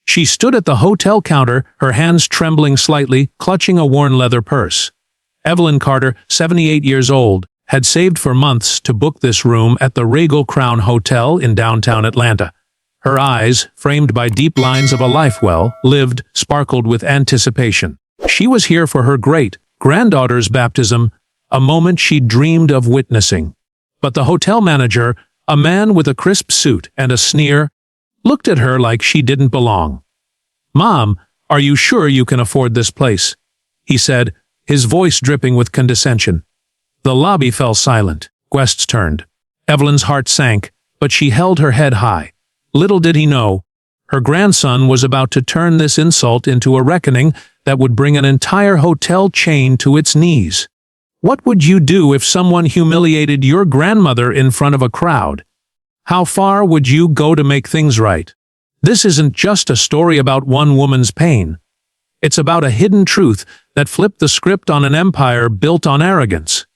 She stood at the hotel counter, her hands trembling slightly, clutching a worn leather purse. Evelyn Carter, 78 years old, had saved for months to book this room at the Regal Crown Hotel in downtown Atlanta. Her eyes, framed by deep lines of a life well lived, sparkled with anticipation. She was here for her great-granddaughter's baptism, a moment she dreamed of witnessing. But the hotel manager, a man with a crisp suit and a sneer, looked at her like she didn't belong. "Mom, are you sure you can afford this place?" he said, his voice dripping with condescension. The lobby fell silent. Guests turned. Evelyn's heart sank, but she held her head high. Little did he know, her grandson was about to turn this insult into a reckoning that would bring an entire hotel chain to its knees. What would you do if someone humiliated your grandmother in front of a crowd? How far would you go to make things right? This isn't just a story about one woman's pain. It's about a hidden truth that flipped the script on an empire built on arrogance.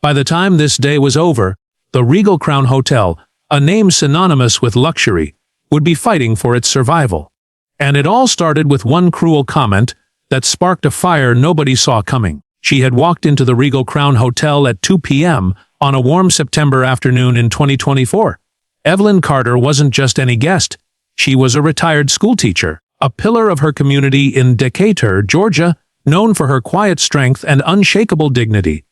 By the time this day was over, the Regal Crown Hotel, a name synonymous with luxury, would be fighting for its survival. And it all started with one cruel comment that sparked a fire nobody saw coming. She had walked into the Regal Crown Hotel at 2 p.m. on a warm September afternoon in 2024. Evelyn Carter wasn't just any guest. She was a retired schoolteacher, a pillar of her community in Decatur, Georgia, known for her quiet strength and unshakable dignity.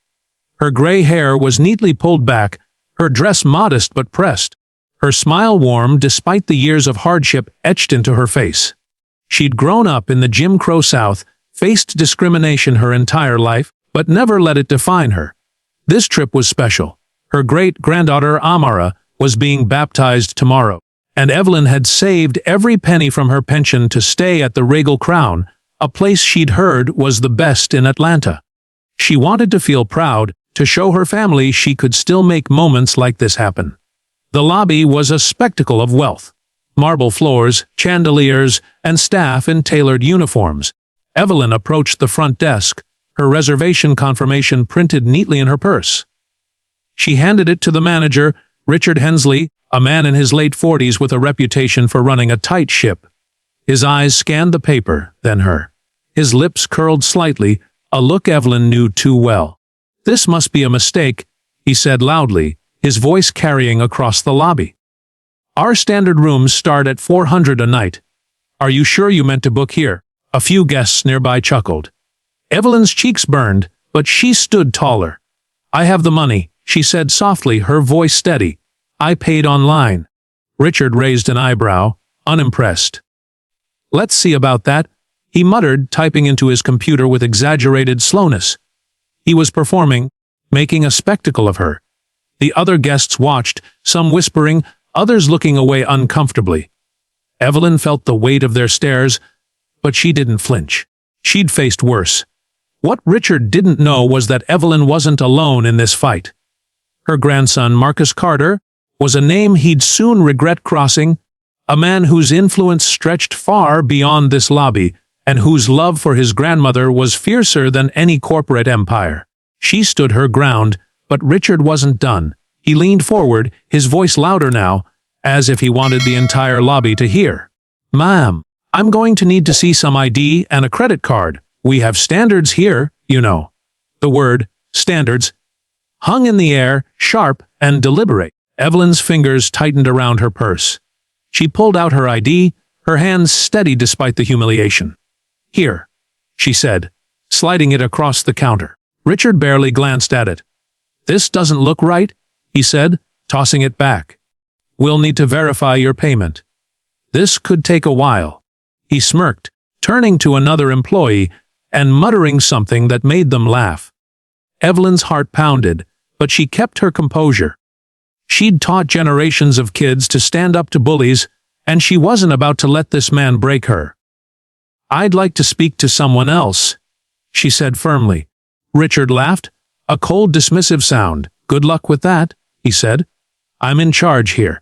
Her gray hair was neatly pulled back, her dress modest but pressed, her smile warm despite the years of hardship etched into her face. She'd grown up in the Jim Crow South, faced discrimination her entire life, but never let it define her. This trip was special. Her great-granddaughter Amara was being baptized tomorrow, and Evelyn had saved every penny from her pension to stay at the Regal Crown, a place she'd heard was the best in Atlanta. She wanted to feel proud, to show her family she could still make moments like this happen. The lobby was a spectacle of wealth. Marble floors, chandeliers, and staff in tailored uniforms. Evelyn approached the front desk, her reservation confirmation printed neatly in her purse. She handed it to the manager, Richard Hensley, a man in his late 40s with a reputation for running a tight ship. His eyes scanned the paper, then her. His lips curled slightly, a look Evelyn knew too well. "This must be a mistake," he said loudly, his voice carrying across the lobby. "Our standard rooms start at $400 a night. Are you sure you meant to book here?" A few guests nearby chuckled. Evelyn's cheeks burned, but she stood taller. "I have the money," she said softly, her voice steady. "I paid online." Richard raised an eyebrow, unimpressed. "Let's see about that," he muttered, typing into his computer with exaggerated slowness. He was performing, making a spectacle of her. The other guests watched, some whispering, others looking away uncomfortably. Evelyn felt the weight of their stares, but she didn't flinch. She'd faced worse. What Richard didn't know was that Evelyn wasn't alone in this fight. Her grandson, Marcus Carter, was a name he'd soon regret crossing, a man whose influence stretched far beyond this lobby, and whose love for his grandmother was fiercer than any corporate empire. She stood her ground, but Richard wasn't done. He leaned forward, his voice louder now, as if he wanted the entire lobby to hear. "Ma'am, I'm going to need to see some ID and a credit card. We have standards here, you know." The word, standards, hung in the air, sharp and deliberate. Evelyn's fingers tightened around her purse. She pulled out her ID, her hands steady despite the humiliation. "Here," she said, sliding it across the counter. Richard barely glanced at it. "This doesn't look right," he said, tossing it back. "We'll need to verify your payment. This could take a while." He smirked, turning to another employee and muttering something that made them laugh. Evelyn's heart pounded, but she kept her composure. She'd taught generations of kids to stand up to bullies, and she wasn't about to let this man break her. "I'd like to speak to someone else," she said firmly. Richard laughed, a cold, dismissive sound. "Good luck with that," he said. "I'm in charge here."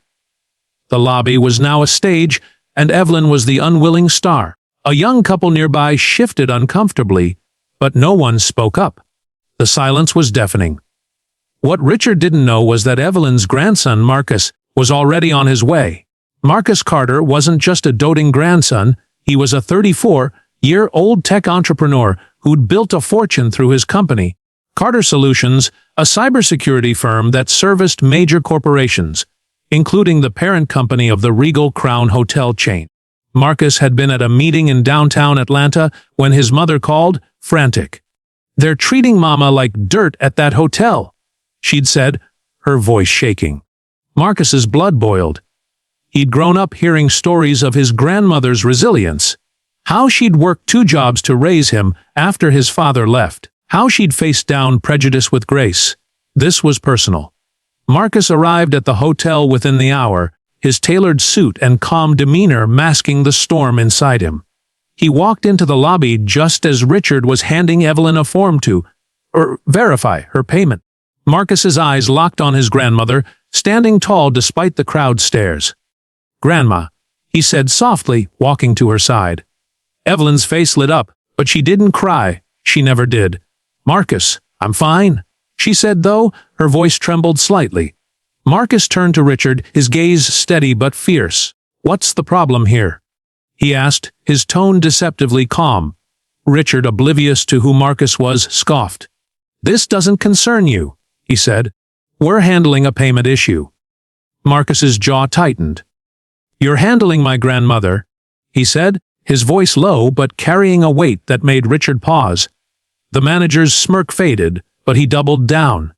The lobby was now a stage, and Evelyn was the unwilling star. A young couple nearby shifted uncomfortably, but no one spoke up. The silence was deafening. What Richard didn't know was that Evelyn's grandson, Marcus, was already on his way. Marcus Carter wasn't just a doting grandson, he was a 34-year-old tech entrepreneur who'd built a fortune through his company, Carter Solutions, a cybersecurity firm that serviced major corporations, including the parent company of the Regal Crown hotel chain. Marcus had been at a meeting in downtown Atlanta when his mother called, frantic. "They're treating Mama like dirt at that hotel," she'd said, her voice shaking. Marcus's blood boiled. He'd grown up hearing stories of his grandmother's resilience, how she'd worked 2 jobs to raise him after his father left, how she'd faced down prejudice with grace. This was personal. Marcus arrived at the hotel within the hour, his tailored suit and calm demeanor masking the storm inside him. He walked into the lobby just as Richard was handing Evelyn a form to verify her payment. Marcus's eyes locked on his grandmother, standing tall despite the crowd's stares. "Grandma," he said softly, walking to her side. Evelyn's face lit up, but she didn't cry. She never did. "Marcus, I'm fine," she said, though her voice trembled slightly. Marcus turned to Richard, his gaze steady but fierce. "What's the problem here?" he asked, his tone deceptively calm. Richard, oblivious to who Marcus was, scoffed. "This doesn't concern you," he said. "We're handling a payment issue." Marcus's jaw tightened. "You're handling my grandmother," he said, his voice low but carrying a weight that made Richard pause. The manager's smirk faded, but he doubled down.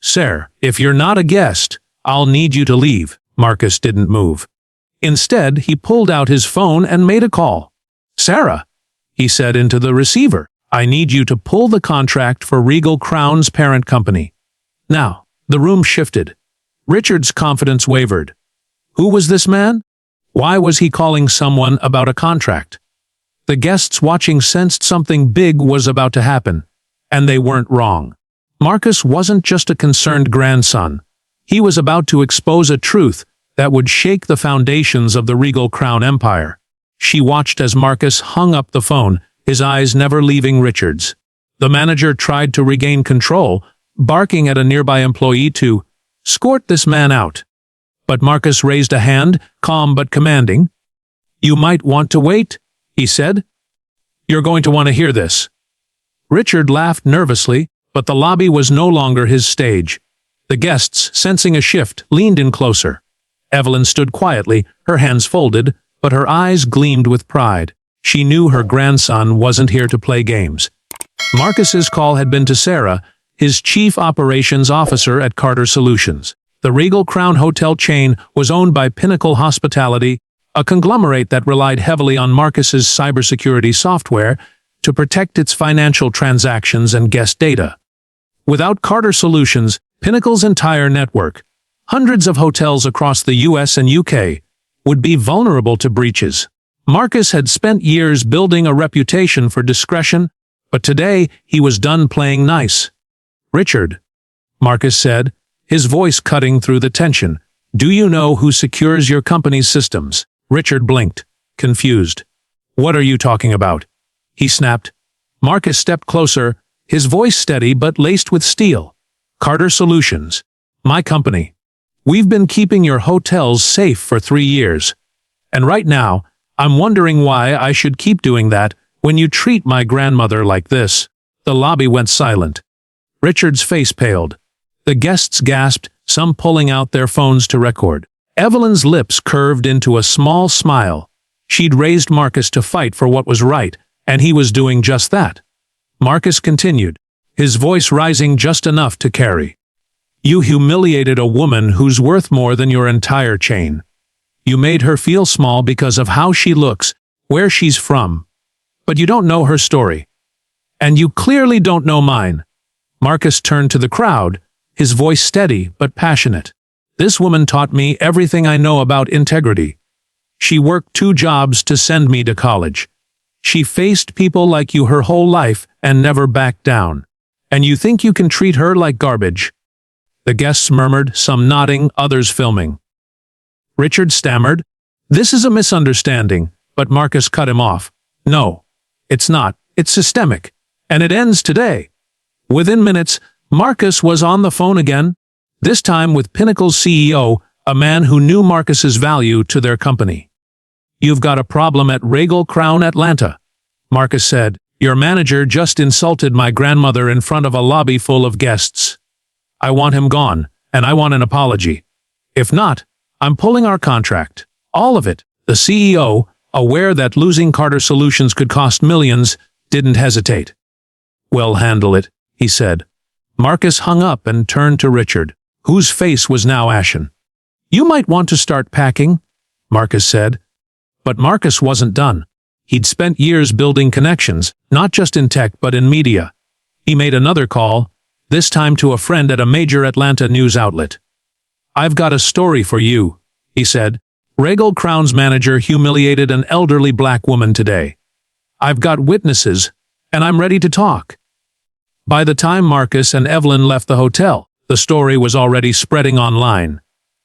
"Sir, if you're not a guest, I'll need you to leave." Marcus didn't move. Instead, he pulled out his phone and made a call. "Sarah," he said into the receiver, "I need you to pull the contract for Regal Crown's parent company." Now, the room shifted. Richard's confidence wavered. Who was this man? Why was he calling someone about a contract? The guests watching sensed something big was about to happen, and they weren't wrong. Marcus wasn't just a concerned grandson. He was about to expose a truth that would shake the foundations of the Regal Crown empire. She watched as Marcus hung up the phone, his eyes never leaving Richard's. The manager tried to regain control, barking at a nearby employee to escort this man out. But Marcus raised a hand, calm but commanding. "You might want to wait," he said. "You're going to want to hear this." Richard laughed nervously, but the lobby was no longer his stage. The guests, sensing a shift, leaned in closer. Evelyn stood quietly, her hands folded, but her eyes gleamed with pride. She knew her grandson wasn't here to play games. Marcus's call had been to Sarah, his chief operations officer at Carter Solutions. The Regal Crown hotel chain was owned by Pinnacle Hospitality, a conglomerate that relied heavily on Marcus's cybersecurity software to protect its financial transactions and guest data. Without Carter Solutions, Pinnacle's entire network, hundreds of hotels across the US and UK, would be vulnerable to breaches. Marcus had spent years building a reputation for discretion, but today he was done playing nice. "Richard," Marcus said, his voice cutting through the tension, "do you know who secures your company's systems?" Richard blinked, confused. "What are you talking about?" he snapped. Marcus stepped closer, his voice steady but laced with steel. "Carter Solutions. My company. We've been keeping your hotels safe for 3 years. And right now, I'm wondering why I should keep doing that when you treat my grandmother like this." The lobby went silent. Richard's face paled. The guests gasped, some pulling out their phones to record. Evelyn's lips curved into a small smile. She'd raised Marcus to fight for what was right, and he was doing just that. Marcus continued, his voice rising just enough to carry. "You humiliated a woman who's worth more than your entire chain. You made her feel small because of how she looks, where she's from. But you don't know her story. And you clearly don't know mine." Marcus turned to the crowd, his voice steady but passionate. "This woman taught me everything I know about integrity. She worked 2 jobs to send me to college. She faced people like you her whole life and never backed down. And you think you can treat her like garbage?" The guests murmured, some nodding, others filming. Richard stammered, "This is a misunderstanding," but Marcus cut him off. "No, it's not. It's systemic. And it ends today." Within minutes, Marcus was on the phone again, this time with Pinnacle's CEO, a man who knew Marcus's value to their company. "You've got a problem at Regal Crown Atlanta," Marcus said. "Your manager just insulted my grandmother in front of a lobby full of guests. I want him gone, and I want an apology. If not, I'm pulling our contract. All of it." The CEO, aware that losing Carter Solutions could cost millions, didn't hesitate. "We'll handle it," he said. Marcus hung up and turned to Richard, whose face was now ashen. "You might want to start packing," Marcus said. But Marcus wasn't done. He'd spent years building connections, not just in tech but in media. He made another call, this time to a friend at a major Atlanta news outlet. "I've got a story for you," he said. "Regal Crown's manager humiliated an elderly black woman today. I've got witnesses, and I'm ready to talk." By the time Marcus and Evelyn left the hotel, the story was already spreading online.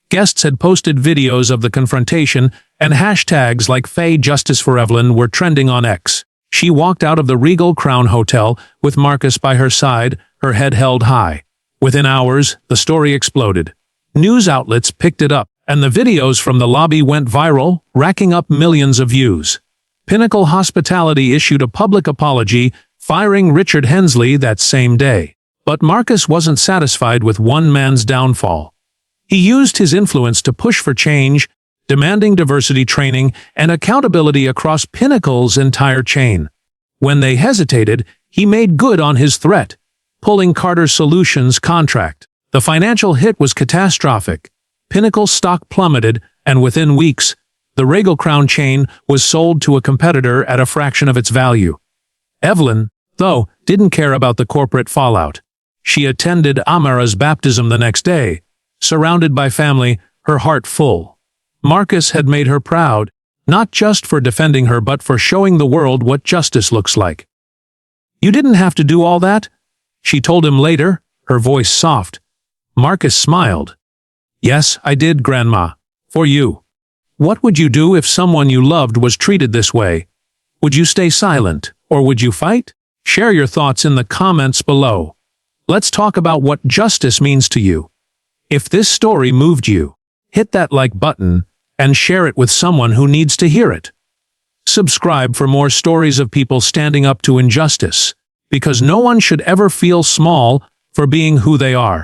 Guests had posted videos of the confrontation, and hashtags like "Faye Justice for Evelyn" were trending on X. She walked out of the Regal Crown Hotel with Marcus by her side, her head held high. Within hours, the story exploded. News outlets picked it up, and the videos from the lobby went viral, racking up millions of views. Pinnacle Hospitality issued a public apology, firing Richard Hensley that same day. But Marcus wasn't satisfied with one man's downfall. He used his influence to push for change, demanding diversity training and accountability across Pinnacle's entire chain. When they hesitated, he made good on his threat, pulling Carter Solutions' contract. The financial hit was catastrophic. Pinnacle stock plummeted, and within weeks, the Regal Crown chain was sold to a competitor at a fraction of its value. Evelyn, though, didn't care about the corporate fallout. She attended Amara's baptism the next day, surrounded by family, her heart full. Marcus had made her proud, not just for defending her but for showing the world what justice looks like. "You didn't have to do all that," she told him later, her voice soft. Marcus smiled. "Yes, I did, Grandma. For you. What would you do if someone you loved was treated this way? Would you stay silent, or would you fight?" Share your thoughts in the comments below. Let's talk about what justice means to you. If this story moved you, hit that like button and share it with someone who needs to hear it. Subscribe for more stories of people standing up to injustice, because no one should ever feel small for being who they are.